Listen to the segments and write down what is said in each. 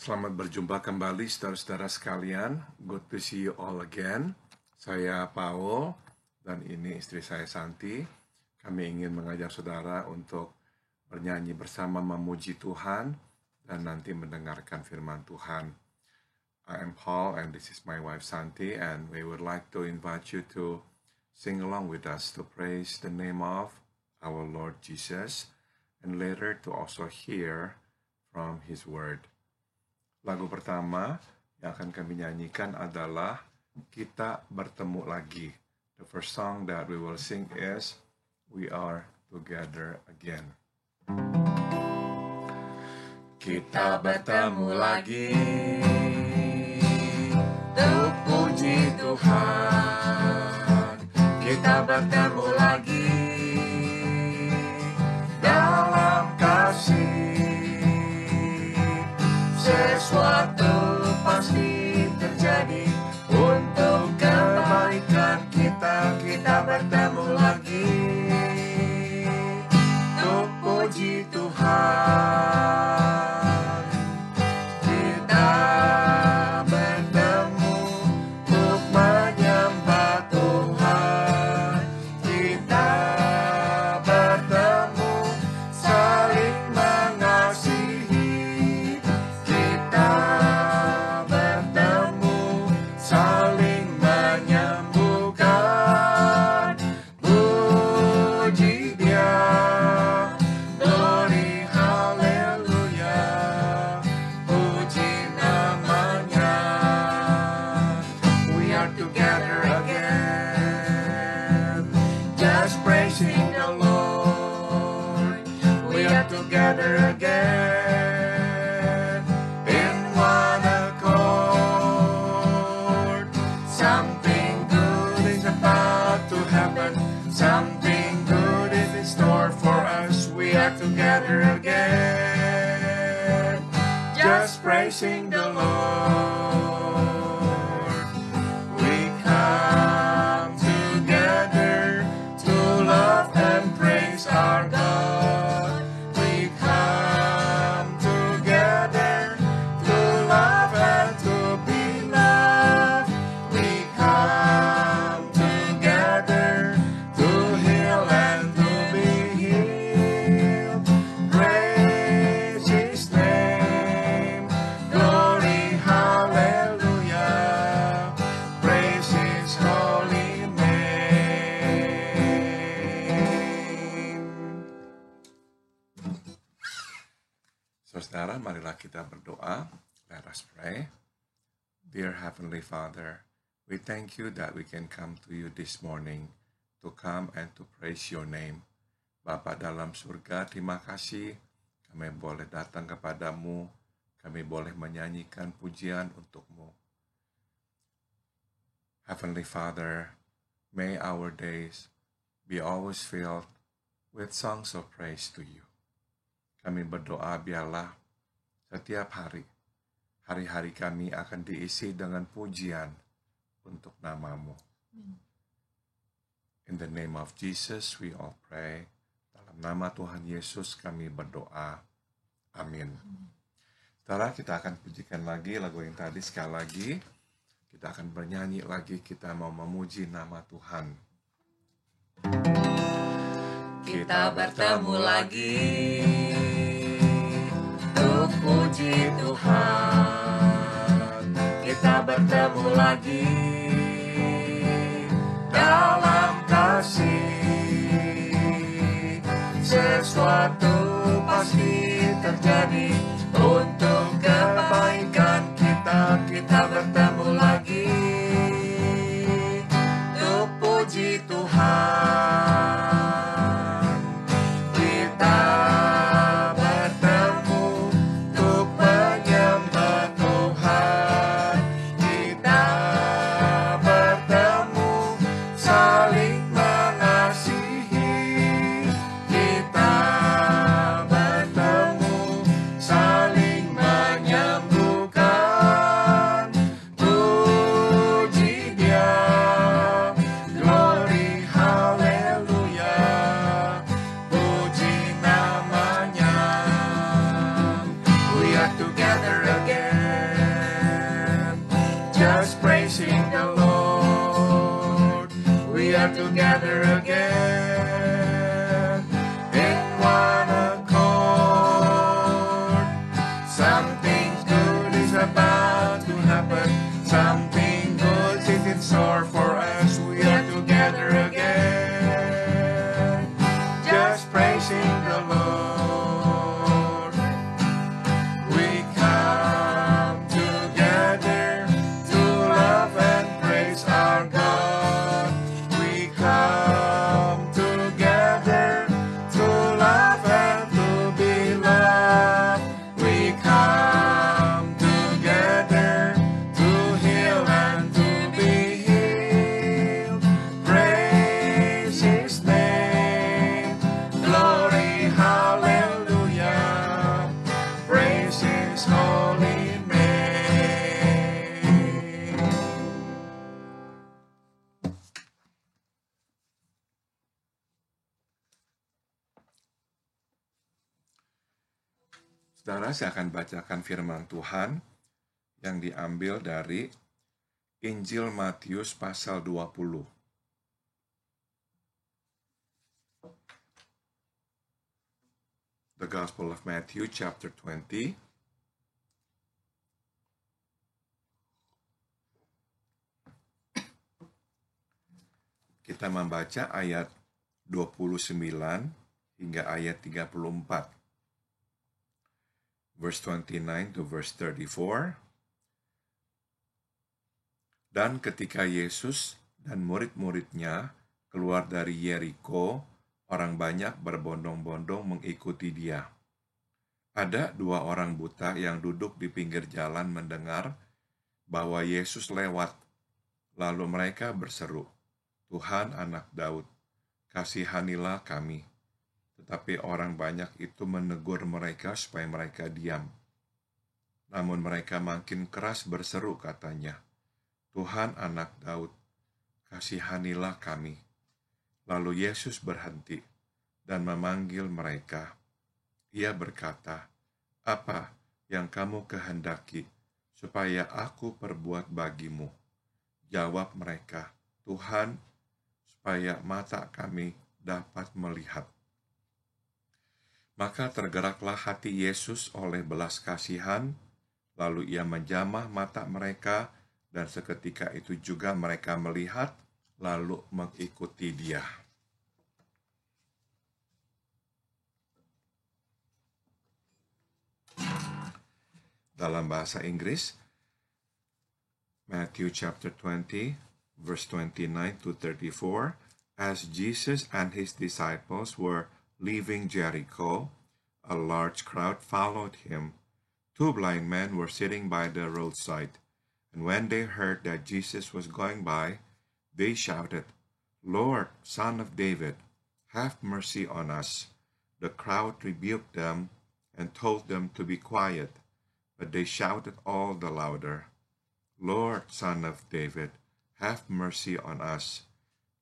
Selamat berjumpa kembali saudara-saudara sekalian. Good to see you all again. Saya Paul dan ini istri saya Santi. Kami ingin mengajak saudara untuk bernyanyi bersama memuji Tuhan dan nanti mendengarkan firman Tuhan. I am Paul and this is my wife Santi, and we would like to invite you to sing along with us to praise the name of our Lord Jesus and later to also hear from His Word. Lagu pertama yang akan kami nyanyikan adalah Kita Bertemu Lagi. The first song that we will sing is We Are Together Again. Kita bertemu lagi untuk puji Tuhan. Kita bertemu lagi dalam kasih. Sesuatu pasti terjadi untuk kebaikan kita. Kita bertemu lagi untuk puji Tuhan. Kita bertemu untuk menyembah Tuhan. Kita bertemu saling mengasihi. Kita bertemu saling menyembuhkan. Puji Dia, glory haleluya, puji namanya. We are together again, just praising the Lord. We are together again in one accord. Something good is about to happen. Something good is in store for us. We are together again, just praising the Lord. We come together to love and praise our God. We come together to love and to be loved. We come together to heal and to be healed. Praise His name, glory hallelujah, praise His holy name. Saudara, marilah kita berdoa. Let us pray. Dear Heavenly Father, we thank you that we can come to you this morning to come and to praise your name. Bapa dalam surga, terima kasih kami boleh datang kepadamu, kami boleh menyanyikan pujian untukmu. Heavenly Father, may our days be always filled with songs of praise to you. Kami berdoa biarlah setiap hari-hari kami akan diisi dengan pujian untuk namamu. In the name of Jesus we all pray. Dalam nama Tuhan Yesus kami berdoa. Amin. Saudara, kita akan pujikan lagi lagu yang tadi sekali lagi. Kita akan bernyanyi lagi, kita mau memuji nama Tuhan. Kita bertemu lagi untuk puji Tuhan. Kita bertemu lagi dalam kasih. Sesuatu pasti terjadi untuk kebaikan kita. Kita bertemu lagi untuk puji Tuhan. Kita bertemu untuk menyembah Tuhan. Kita bertemu saling mengasihi. Kita bertemu together again in one accord. Something good is about to happen. Something good is in store for us. We are together again, just praising the Lord. We come together to love and praise our God. We come together to love and to be loved. We come together to heal and to be healed. Praise His name. Glory, hallelujah. Praise His holy name. Saudara, saya akan bacakan firman Tuhan yang diambil dari Injil Matius pasal 20. The Gospel of Matthew chapter 20. Kita membaca ayat 29 hingga ayat 34. Verse 29 to verse 34. Dan ketika Yesus dan murid-muridnya keluar dari Yeriko, orang banyak berbondong-bondong mengikuti Dia. Ada 2 orang buta yang duduk di pinggir jalan mendengar bahwa Yesus lewat. Lalu mereka berseru, "Tuhan, Anak Daud, kasihanilah kami." Tetapi orang banyak itu menegur mereka supaya mereka diam. Namun mereka makin keras berseru, katanya, "Tuhan, Anak Daud, kasihanilah kami." Lalu Yesus berhenti dan memanggil mereka. Ia berkata, "Apa yang kamu kehendaki supaya aku perbuat bagimu?" Jawab mereka, "Tuhan, supaya mata kami dapat melihat." Maka tergeraklah hati Yesus oleh belas kasihan, lalu Ia menjamah mata mereka, dan seketika itu juga mereka melihat, lalu mengikuti Dia. Dalam bahasa Inggris, Matthew chapter 20, verse 29 to 34, as Jesus and His disciples were leaving Jericho, a large crowd followed Him. 2 blind men were sitting by the roadside, and when they heard that Jesus was going by, they shouted, "Lord, Son of David, have mercy on us." The crowd rebuked them and told them to be quiet, but they shouted all the louder, "Lord, Son of David, have mercy on us."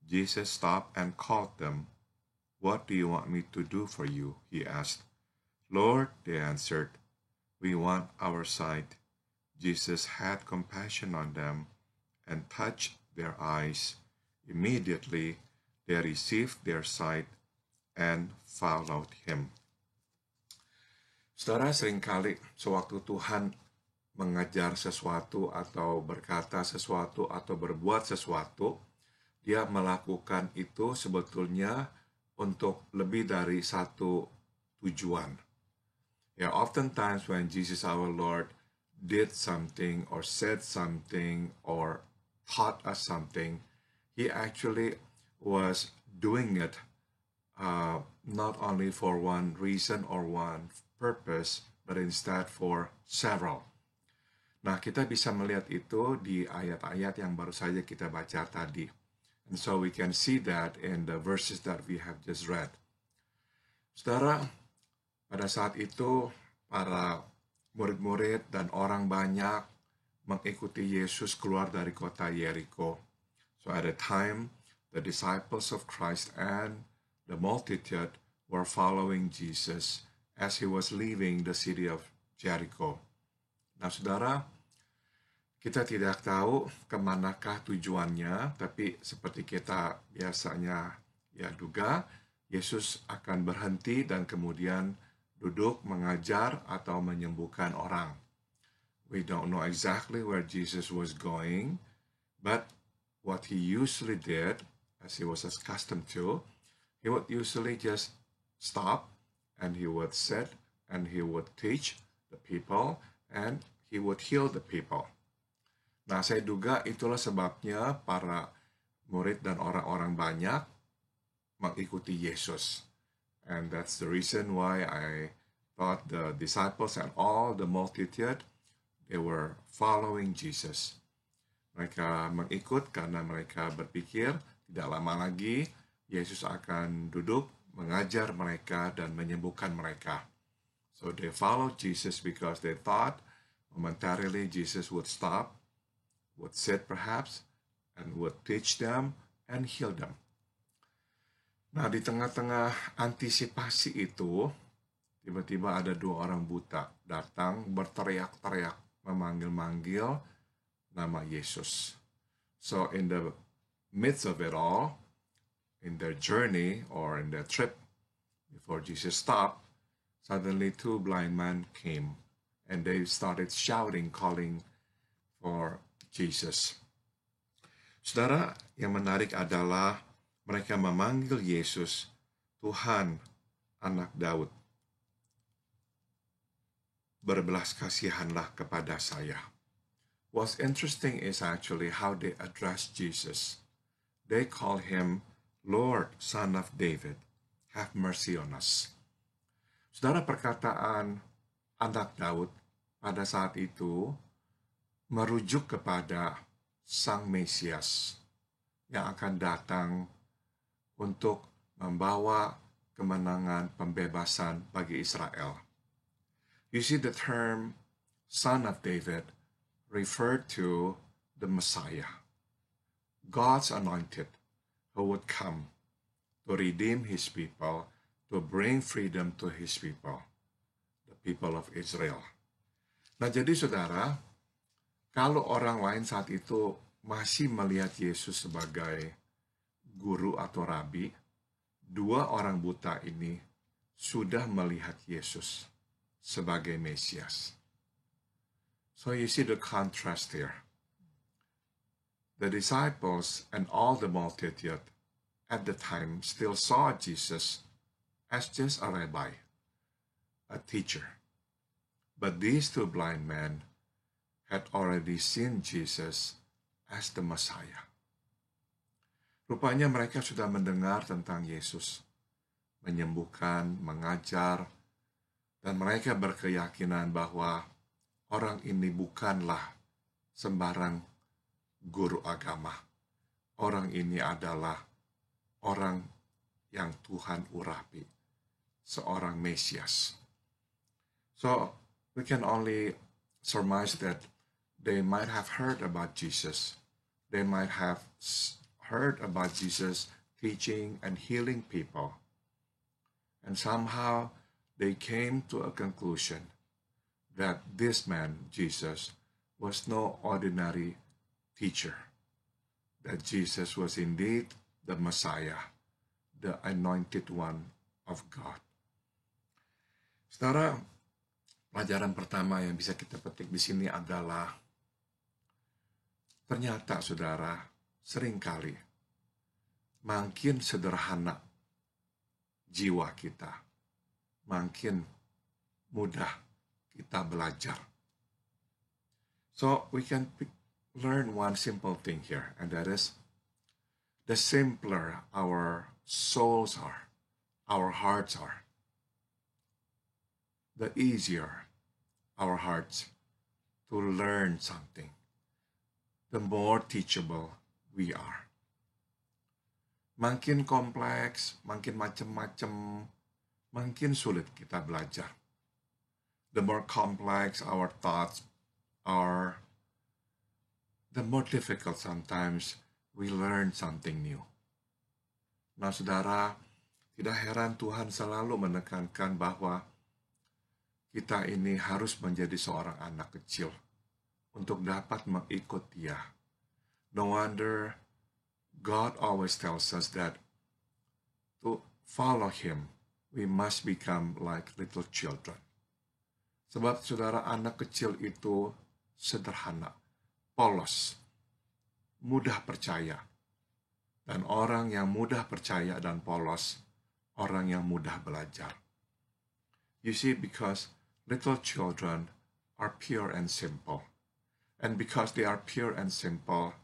Jesus stopped and called them. "What do you want me to do for you?" He asked. "Lord," they answered, "we want our sight." Jesus had compassion on them and touched their eyes. Immediately they received their sight and followed Him. Saudara, seringkali sewaktu Tuhan mengajar sesuatu atau berkata sesuatu atau berbuat sesuatu, Dia melakukan itu sebetulnya untuk lebih dari satu tujuan. Yeah, oftentimes when Jesus our Lord did something or said something or taught us something, He actually was doing it not only for one reason or one purpose, but instead for several. Nah, kita bisa melihat itu di ayat-ayat yang baru saja kita baca tadi. And so we can see that in the verses that we have just read. Saudara, pada saat itu para murid-murid dan orang banyak mengikuti Yesus keluar dari kota Yeriko. So at a time, the disciples of Christ and the multitude were following Jesus as He was leaving the city of Jericho. Nah, saudara, Kita tidak tahu kemanakah tujuannya, tapi seperti kita biasanya ya duga, Yesus akan berhenti dan kemudian duduk mengajar atau menyembuhkan orang. We don't know exactly where Jesus was going, but what he usually did, as he was accustomed to, he would usually just stop and he would sit and he would teach the people and he would heal the people. Nah, saya duga itulah sebabnya para murid dan orang-orang banyak mengikuti Yesus. And that's the reason why I thought the disciples and all the multitude, they were following Jesus. Mereka mengikut karena mereka berpikir tidak lama lagi Yesus akan duduk mengajar mereka dan menyembuhkan mereka. So they followed Jesus because they thought momentarily Jesus would stop, would sit perhaps, and would teach them and heal them. Nah, di tengah-tengah antisipasi itu, tiba-tiba ada dua orang buta datang berteriak-teriak, memanggil-manggil nama Yesus. So in the midst of it all, in their journey or in their trip, before Jesus stopped, suddenly two blind men came and they started shouting, calling for Jesus. Saudara, yang menarik adalah mereka memanggil Yesus, Tuhan, Anak Daud. Berbelas kasihanlah kepada saya. What's interesting is actually how they address Jesus. They call him Lord, Son of David, have mercy on us. Saudara, perkataan Anak Daud pada saat itu merujuk kepada Sang Mesias yang akan datang untuk membawa kemenangan pembebasan bagi Israel. You see, the term Son of David referred to the Messiah, God's anointed, who would come to redeem his people, to bring freedom to his people, the people of Israel. Nah, jadi saudara, kalau orang lain saat itu masih melihat Yesus sebagai guru atau rabi, dua orang buta ini sudah melihat Yesus sebagai Mesias. So you see the contrast here. The disciples and all the multitude at the time still saw Jesus as just a rabbi, a teacher. But these two blind men had already seen Jesus as the Messiah. Rupanya mereka sudah mendengar tentang Yesus, menyembuhkan, mengajar, dan mereka berkeyakinan bahwa orang ini bukanlah sembarang guru agama. Orang ini adalah orang yang Tuhan urapi, seorang Mesias. So, we can only surmise that they might have heard about Jesus. They might have heard about Jesus teaching and healing people. And somehow they came to a conclusion that this man, Jesus, was no ordinary teacher. That Jesus was indeed the Messiah, the anointed one of God. Saudara, pelajaran pertama yang bisa kita petik di sini adalah ternyata, saudara, seringkali makin sederhana jiwa kita, makin mudah kita belajar. So we can learn one simple thing here, and that is the simpler our souls are, our hearts are, the easier our hearts to learn something, the more teachable we are. Makin kompleks, makin macam-macam, makin sulit kita belajar. The more complex our thoughts are, the more difficult sometimes we learn something new. Nah, saudara, tidak heran Tuhan selalu menekankan bahwa kita ini harus menjadi seorang anak kecil untuk dapat mengikut Dia. No wonder God always tells us that to follow Him, we must become like little children. Sebab saudara, anak kecil itu sederhana, polos, mudah percaya. Dan orang yang mudah percaya dan polos, orang yang mudah belajar. You see, because little children are pure and simple. And because they are pure and simple,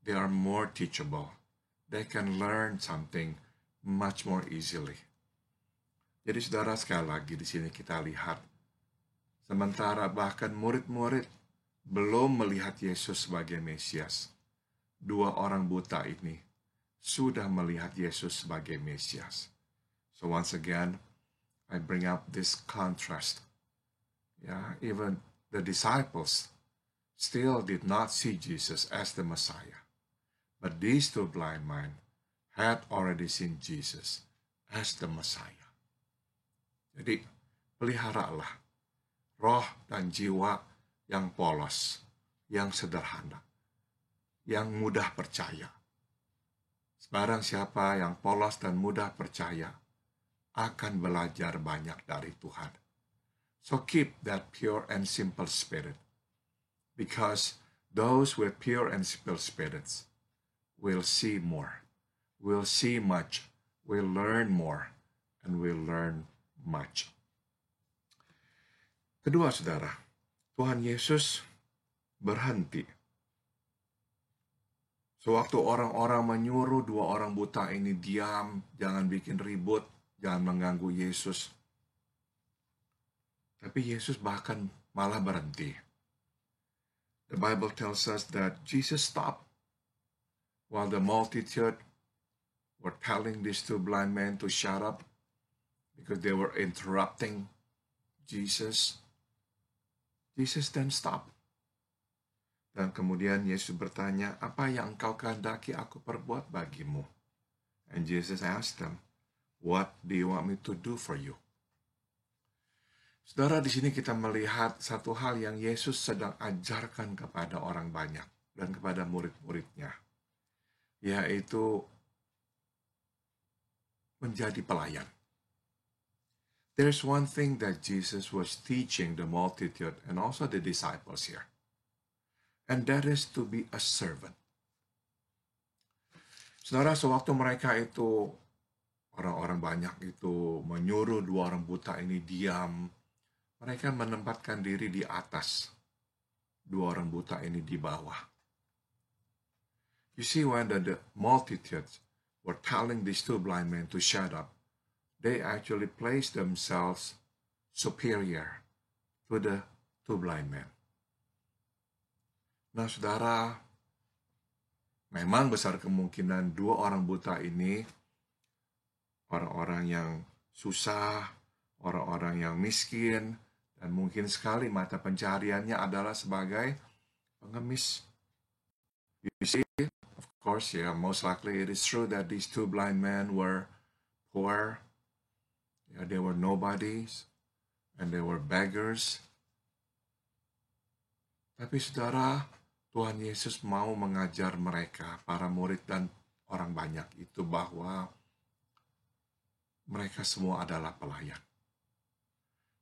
they are more teachable. They can learn something much more easily. Jadi saudara, sekali lagi di sini kita lihat, sementara bahkan murid-murid belum melihat Yesus sebagai Mesias, dua orang buta ini sudah melihat Yesus sebagai Mesias. So once again, I bring up this contrast. Even the disciples still did not see Jesus as the Messiah. But these two blind men had already seen Jesus as the Messiah. Jadi, peliharalah roh dan jiwa yang polos, yang sederhana, yang mudah percaya. Barang siapa yang polos dan mudah percaya akan belajar banyak dari Tuhan. So keep that pure and simple spirit, because those with pure and simple spirits will see more, will see much, will learn more, and will learn much. Kedua, saudara, Tuhan Yesus berhenti. Sewaktu orang-orang menyuruh dua orang buta ini diam, jangan bikin ribut, jangan mengganggu Yesus. Tapi Yesus bahkan malah berhenti. The Bible tells us that Jesus stopped while the multitude were telling these two blind men to shut up because they were interrupting Jesus. Jesus then stopped. Dan kemudian Yesus bertanya, apa yang engkau kehendaki aku perbuat bagimu? And Jesus asked them, what do you want me to do for you? Saudara, di sini kita melihat satu hal yang Yesus sedang ajarkan kepada orang banyak dan kepada murid-muridnya, yaitu menjadi pelayan. There's one thing that Jesus was teaching the multitude and also the disciples here. And that is to be a servant. Saudara, sewaktu mereka itu, orang-orang banyak itu menyuruh dua orang buta ini diam, mereka menempatkan diri di atas, dua orang buta ini di bawah. You see, when the multitudes were telling these two blind men to shut up, they actually placed themselves superior to the two blind men. Nah, saudara, memang besar kemungkinan dua orang buta ini orang-orang yang susah, orang-orang yang miskin, dan mungkin sekali mata pencariannya adalah sebagai pengemis. You see, of course, most likely it is true that these two blind men were poor. They were nobodies, and they were beggars. Tapi saudara, Tuhan Yesus mau mengajar mereka, para murid dan orang banyak itu, bahwa mereka semua adalah pelayan.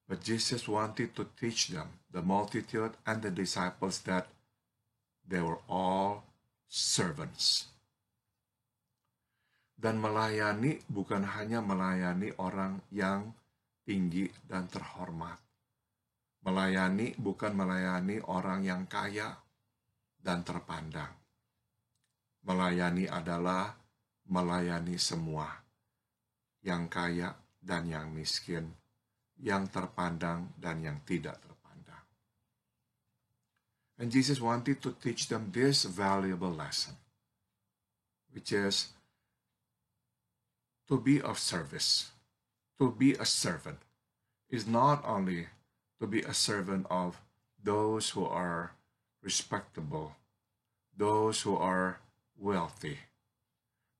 But Jesus wanted to teach them, the multitude and the disciples, that they were all servants. Dan melayani bukan hanya melayani orang yang tinggi dan terhormat. Melayani bukan melayani orang yang kaya dan terpandang. Melayani adalah melayani semua, yang kaya dan yang miskin, yang terpandang dan yang tidak terpandang. And Jesus wanted to teach them this valuable lesson, which is to be of service. To be a servant is not only to be a servant of those who are respectable, those who are wealthy.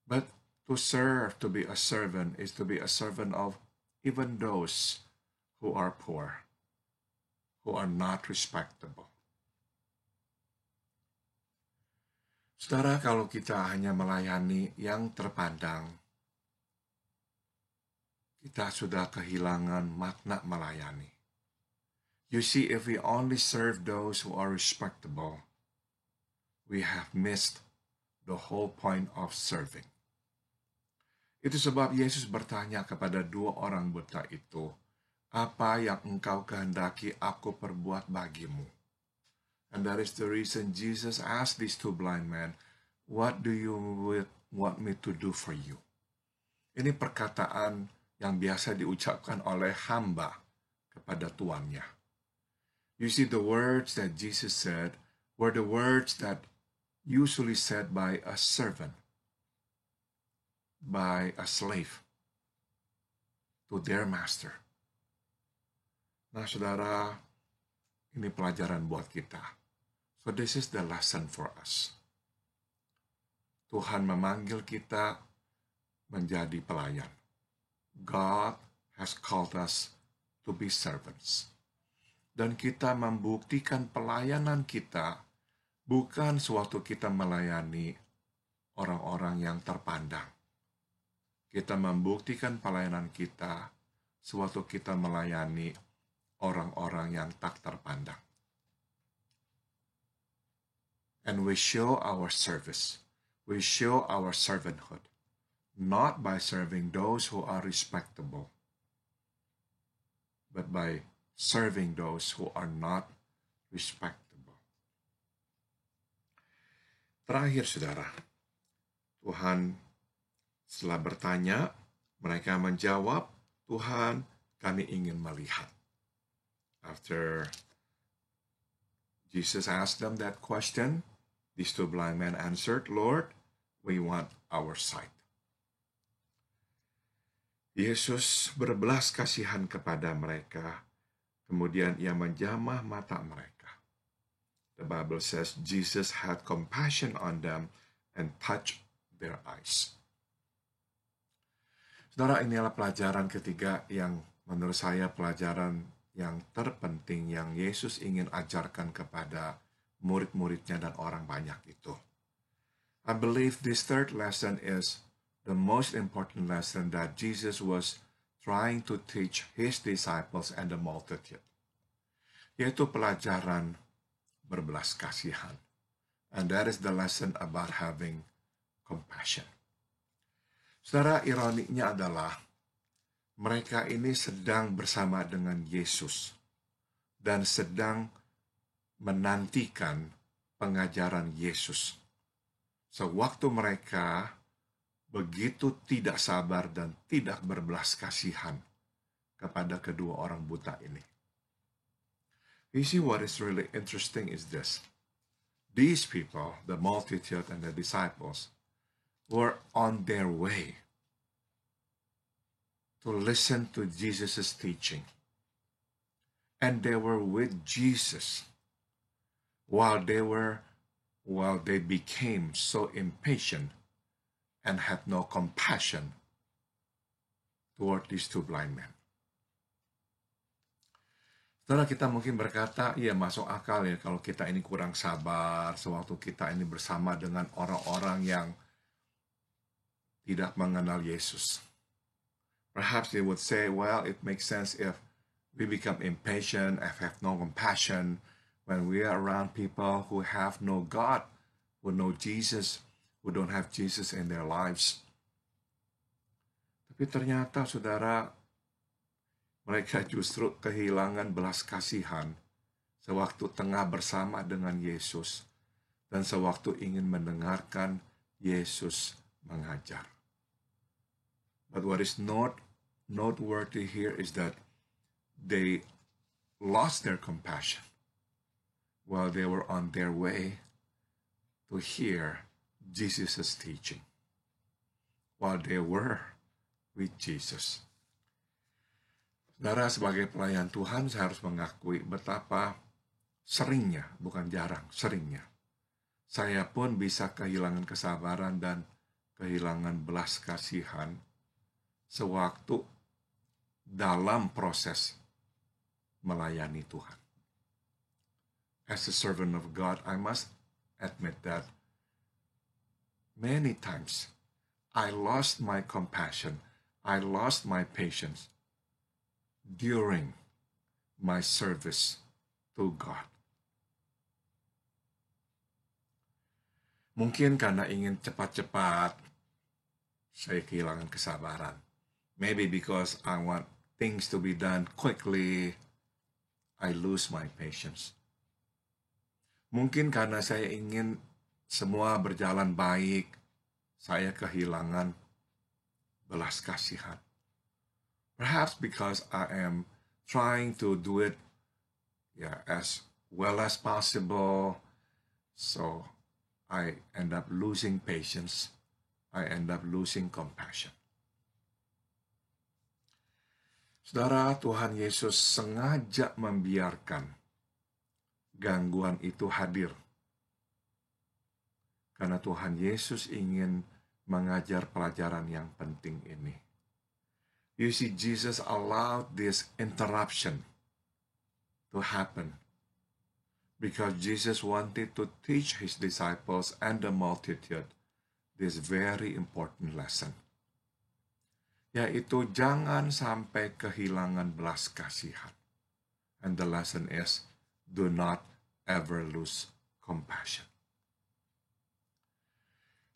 But to serve, to be a servant, is to be a servant of even those who are poor, who are not respectable. Saudara, kalau kita hanya melayani yang terpandang, kita sudah kehilangan makna melayani. You see, if we only serve those who are respectable, we have missed the whole point of serving. Itu sebab Yesus bertanya kepada dua orang buta itu, "Apa yang engkau kehendaki aku perbuat bagimu?" And that is the reason Jesus asked these two blind men, "What do you want me to do for you?" Ini perkataan yang biasa diucapkan oleh hamba kepada tuannya. You see, the words that Jesus said were the words that usually said by a servant, by a slave, to their master. Nah, saudara, ini pelajaran buat kita. So this is the lesson for us. Tuhan memanggil kita menjadi pelayan. God has called us to be servants. Dan kita membuktikan pelayanan kita bukan suatu kita melayani orang-orang yang terpandang. Kita membuktikan pelayanan kita suatu kita melayani orang-orang yang tak terpandang. And we show our service. We show our servanthood. Not by serving those who are respectable, but by serving those who are not respectable. Terakhir, saudara, Tuhan setelah bertanya, mereka menjawab, "Tuhan, kami ingin melihat." After Jesus asked them that question, these two blind men answered, "Lord, we want our sight." Yesus berbelas kasihan kepada mereka, kemudian ia menjamah mata mereka. The Bible says Jesus had compassion on them and touched their eyes. Saudara, inilah pelajaran ketiga yang menurut saya pelajaran yang terpenting yang Yesus ingin ajarkan kepada murid-muridnya dan orang banyak itu. I believe this third lesson is the most important lesson that Jesus was trying to teach his disciples and the multitude, yaitu pelajaran berbelas kasihan. And that is the lesson about having compassion. Saudara, ironiknya adalah mereka ini sedang bersama dengan Yesus dan sedang menantikan pengajaran Yesus. Sewaktu mereka begitu tidak sabar dan tidak berbelas kasihan kepada kedua orang buta ini. You see, what is really interesting is this. These people, the multitude and the disciples, were on their way to listen to Jesus' teaching. And they were with Jesus while they became so impatient and had no compassion toward these two blind men. Setelah kita mungkin berkata, ya masuk akal ya kalau kita ini kurang sabar sewaktu kita ini bersama dengan orang-orang yang tidak mengenal Yesus. Perhaps they would say, well, it makes sense if we become impatient and have no compassion when we are around people who have no God, who know Jesus, who don't have Jesus in their lives. Tapi ternyata, saudara, mereka justru kehilangan belas kasihan sewaktu tengah bersama dengan Yesus dan sewaktu ingin mendengarkan Yesus mengajar. But what is noteworthy here is that they lost their compassion while they were on their way to hear Jesus' teaching, while they were with Jesus. Saudara, sebagai pelayan Tuhan, saya harus mengakui betapa seringnya, bukan jarang, seringnya, saya pun bisa kehilangan kesabaran dan kehilangan belas kasihan sewaktu dalam proses melayani Tuhan. As a servant of God, I must admit that many times, I lost my compassion, I lost my patience during my service to God. Mungkin karena ingin cepat-cepat, saya kehilangan kesabaran. Maybe because I want things to be done quickly, I lose my patience. Mungkin karena saya ingin semua berjalan baik, saya kehilangan belas kasihan. Perhaps because I am trying to do it as well as possible, so I end up losing patience. I end up losing compassion. Saudara, Tuhan Yesus sengaja membiarkan gangguan itu hadir. Karena Tuhan Yesus ingin mengajar pelajaran yang penting ini. You see, Jesus allowed this interruption to happen because Jesus wanted to teach his disciples and the multitude this very important lesson. Yaitu jangan sampai kehilangan belas kasihan. And the lesson is, do not ever lose compassion.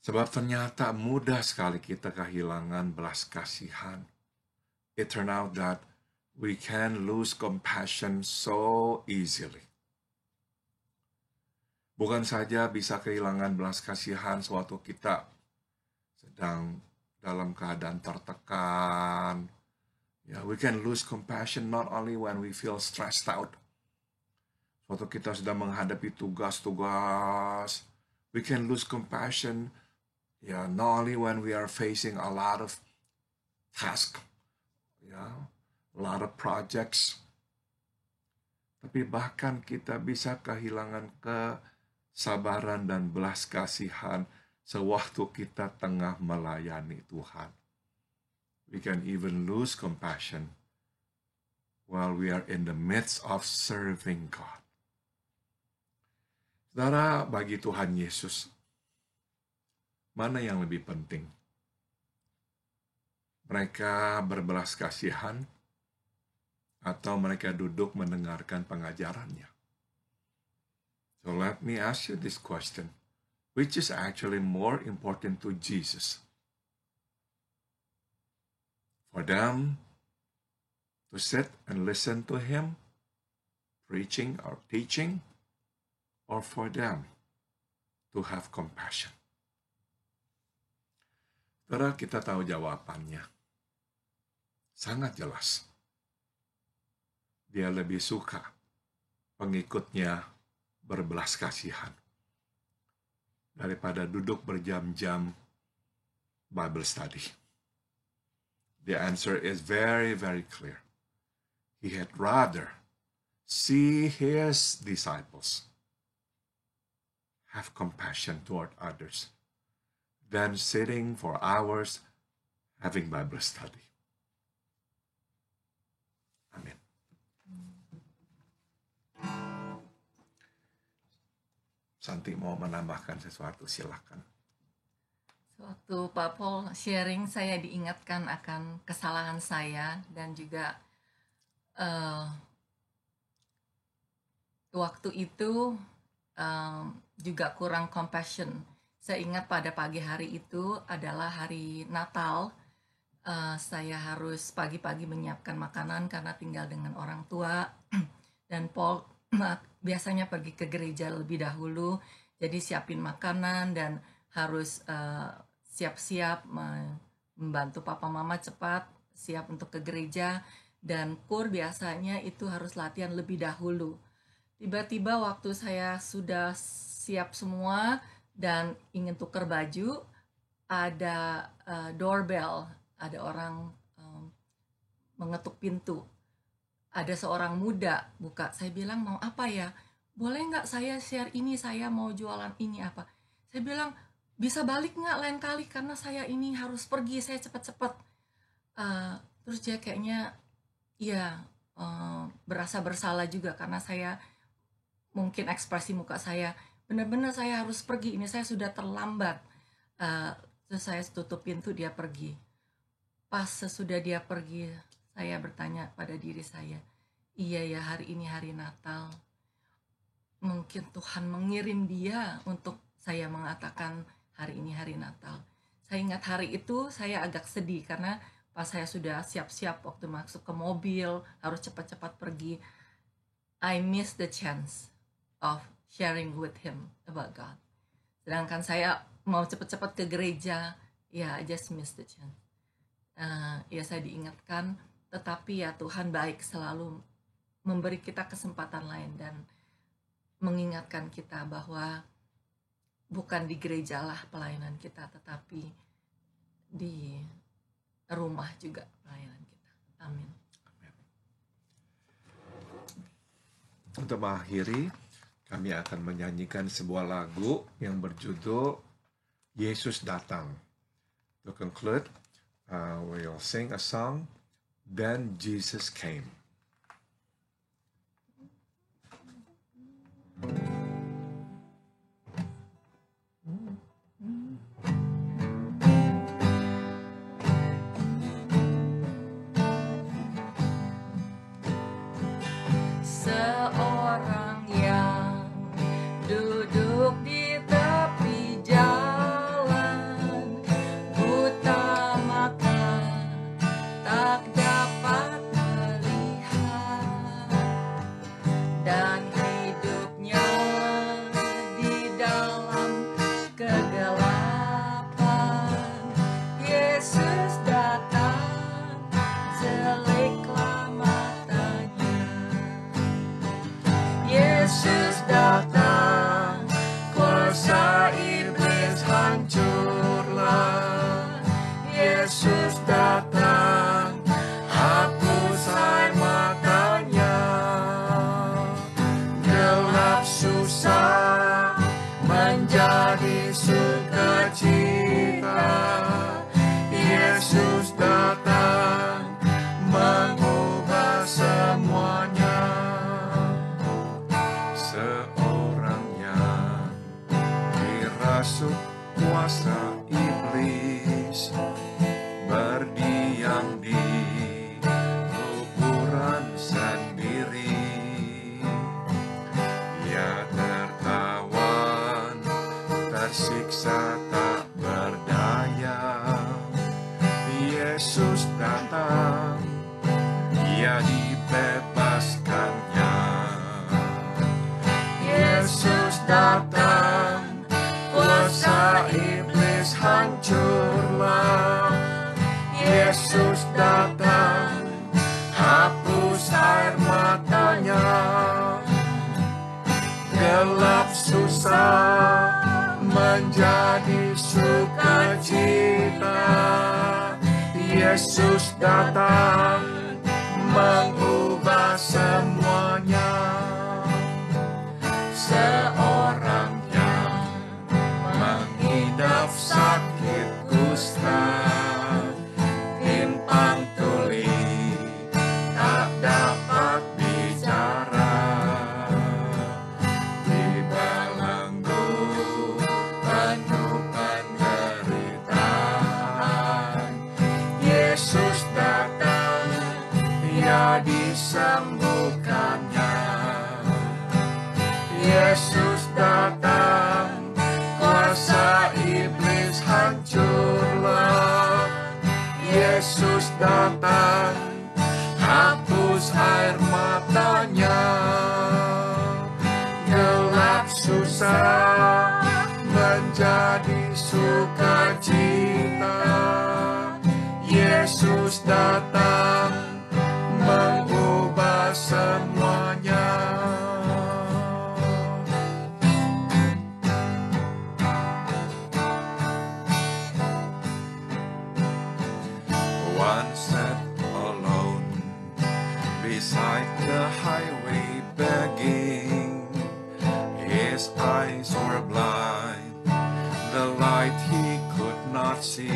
Sebab ternyata mudah sekali kita kehilangan belas kasihan. It turned out that we can lose compassion so easily. Bukan saja bisa kehilangan belas kasihan sewaktu kita sedang dalam keadaan tertekan. We can lose compassion not only when we feel stressed out. Sewaktu kita sedang menghadapi tugas-tugas, we can lose compassion not only when we are facing a lot of tasks, a lot of projects, tapi bahkan kita bisa kehilangan kesabaran dan belas kasihan sewaktu kita tengah melayani Tuhan. We can even lose compassion while we are in the midst of serving God. Saudara, bagi Tuhan Yesus, mana yang lebih penting? Mereka berbelas kasihan atau mereka duduk mendengarkan pengajarannya? So let me ask you this question. Which is actually more important to Jesus? For them to sit and listen to him, preaching or teaching, or for them to have compassion? Saudara, kita tahu jawabannya. Sangat jelas. Dia lebih suka pengikutnya berbelas kasihan daripada duduk berjam-jam Bible study. The answer is very, very clear. He had rather see his disciples have compassion toward others than sitting for hours having Bible study. Amin. Santi mau menambahkan sesuatu, silakan. Waktu Pak Paul sharing, saya diingatkan akan kesalahan saya dan juga waktu itu juga kurang compassion. Saya ingat pada pagi hari itu adalah hari Natal. Saya harus pagi-pagi menyiapkan makanan karena tinggal dengan orang tua. Dan Paul biasanya pergi ke gereja lebih dahulu. Jadi siapin makanan dan harus siap-siap membantu papa mama cepat siap untuk ke gereja. Dan Kur biasanya itu harus latihan lebih dahulu. Tiba-tiba waktu saya sudah siap semua dan ingin tukar baju, ada doorbell, ada orang mengetuk pintu. Ada seorang muda buka. Saya bilang, mau apa ya? Boleh nggak saya share ini, saya mau jualan ini apa? Saya bilang, bisa balik nggak lain kali karena saya ini harus pergi, saya cepat-cepat. Terus dia kayaknya berasa bersalah juga karena saya mungkin ekspresi muka saya benar-benar saya harus pergi, ini saya sudah terlambat. Terus saya tutup pintu, dia pergi. Pas sesudah dia pergi, saya bertanya pada diri saya, iya ya, hari ini hari Natal. Mungkin Tuhan mengirim dia untuk saya mengatakan hari ini hari Natal. Saya ingat hari itu saya agak sedih karena pas saya sudah siap-siap waktu masuk ke mobil, harus cepat-cepat pergi, I missed the chance of sharing with him about God. Sedangkan saya mau cepat-cepat ke gereja, ya I just missed the chance. Ya saya diingatkan, tetapi ya Tuhan baik, selalu memberi kita kesempatan lain dan mengingatkan kita bahwa bukan di gerejalah pelayanan kita, tetapi di rumah juga pelayanan kita. Amin. Untuk mengakhiri, kami akan menyanyikan sebuah lagu yang berjudul Yesus Datang. To conclude, we'll sing a song, Then Jesus Came. Seorang yang duduk di tepi jalan, buta maka tak dapat melihat, dan hidupnya di dalam kegelapan. Yesus datang, seliklah matanya. Yesus datang, kuasa iblis hancurlah. Yesus datang, hapus air matanya. Gelap susah menjadi sukacita. Yesus datang, mengubah semuanya. Seorang yang dirasuk kuasa iblis, berdiam di kuburan sendiri. Ia tertawan, tersiksa tak berdaya. Yesus datang, ia dibebaskannya. Yesus datang, kuasa iblis hancurlah. Yesus datang, hapus air matanya. Gelap susah menjadi sukacita. Yesus datang, mengubah semuanya. Seorang yang mengidap sakit kusta, timpang tuli, tak dapat bicara, dibelenggu penuh penderitaan. Yesus datang, ia disembuhkannya. Yesus datang, kuasa iblis hancurlah. Yesus datang, hapus air matanya. Gelap susah menjadi sukacita. Yesus datang, mengubah semuanya. One sat alone beside the highway begging. His eyes were blind, the light he could not see.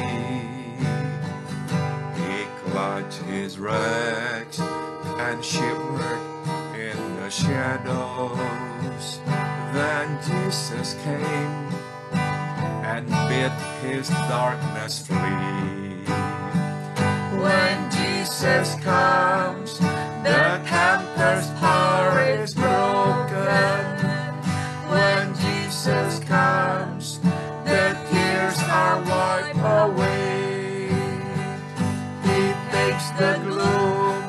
He clutched his rags and shivered in the shadows. Then Jesus came and bid bid his darkness flee. When Jesus comes, the tempter's power is broken. When Jesus comes, the tears are wiped away. He takes the gloom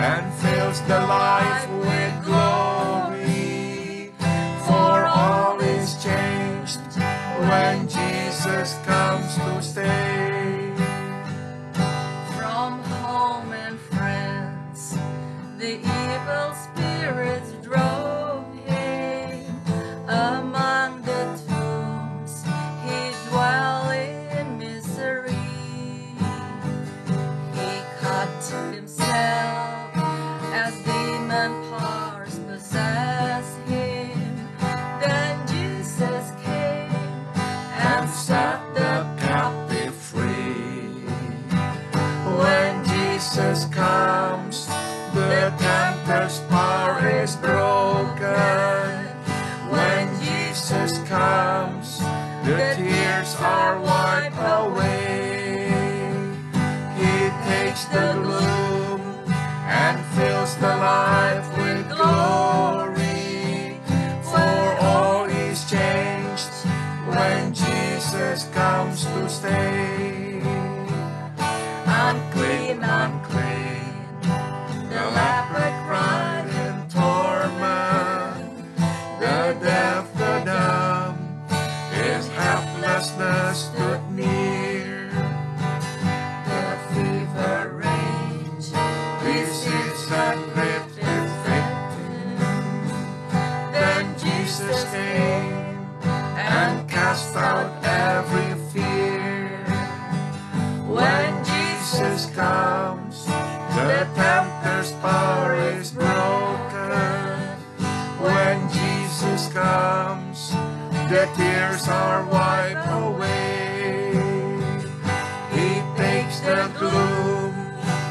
and fills the life with glory. For all is changed when Jesus comes to stay. From home and friends, the evil spirits drove him. Among the tombs, he dwelt in misery. He cut himself as demon powers possessed him. Then Jesus came and set the captive free. When Jesus comes, the tempter's power is broken. When Jesus comes, the tears are wiped away. He takes the gloom and fills the life with glory. For all is changed when Jesus comes to stay. Unclean, unclean, the leper cried in torment. The deaf, the dumb, his helplessness stood near. The fever raged, disease and gripped his victim. Then Jesus came and cast out every fear. When Jesus comes, the tempter's power is broken. When Jesus comes, the tears are wiped away. He takes the gloom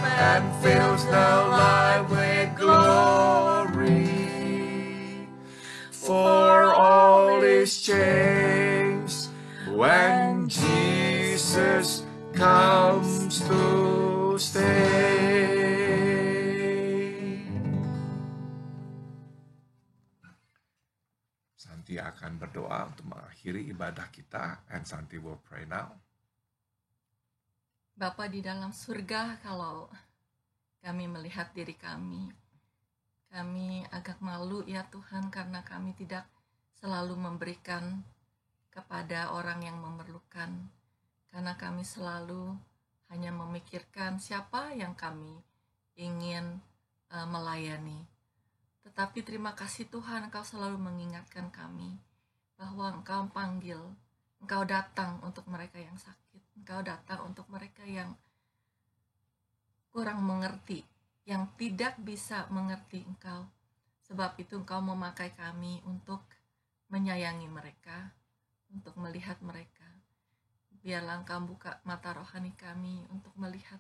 and fills the life with glory. For all is changed when Jesus comes to stay. Santi akan berdoa untuk mengakhiri ibadah kita, and Santi will pray now. Bapa di dalam surga, kalau kami melihat diri kami agak malu ya Tuhan, karena kami tidak selalu memberikan kepada orang yang memerlukan. Karena kami selalu hanya memikirkan siapa yang kami ingin melayani. Tetapi terima kasih Tuhan, Engkau selalu mengingatkan kami bahwa Engkau panggil, Engkau datang untuk mereka yang sakit, Engkau datang untuk mereka yang kurang mengerti, yang tidak bisa mengerti Engkau. Sebab itu Engkau memakai kami untuk menyayangi mereka, untuk melihat mereka. Biarlah Engkau buka mata rohani kami untuk melihat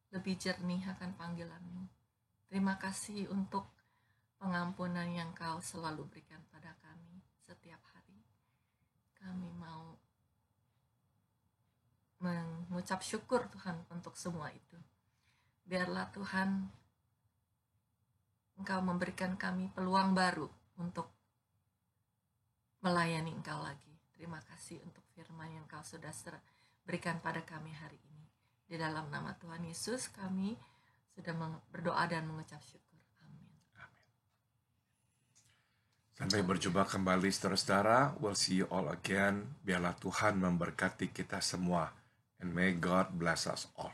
lebih jernih akan panggilan-Mu. Terima kasih untuk pengampunan yang Kau selalu berikan pada kami setiap hari. Kami mau mengucap syukur Tuhan untuk semua itu. Biarlah Tuhan Engkau memberikan kami peluang baru untuk melayani Engkau lagi. Terima kasih untuk firman yang Kau sudah berikan pada kami hari ini. Di dalam nama Tuhan Yesus kami sudah berdoa dan mengucap syukur. Amin. Sampai berjumpa kembali saudara-saudara. We'll see you all again. Biarlah Tuhan memberkati kita semua. And may God bless us all.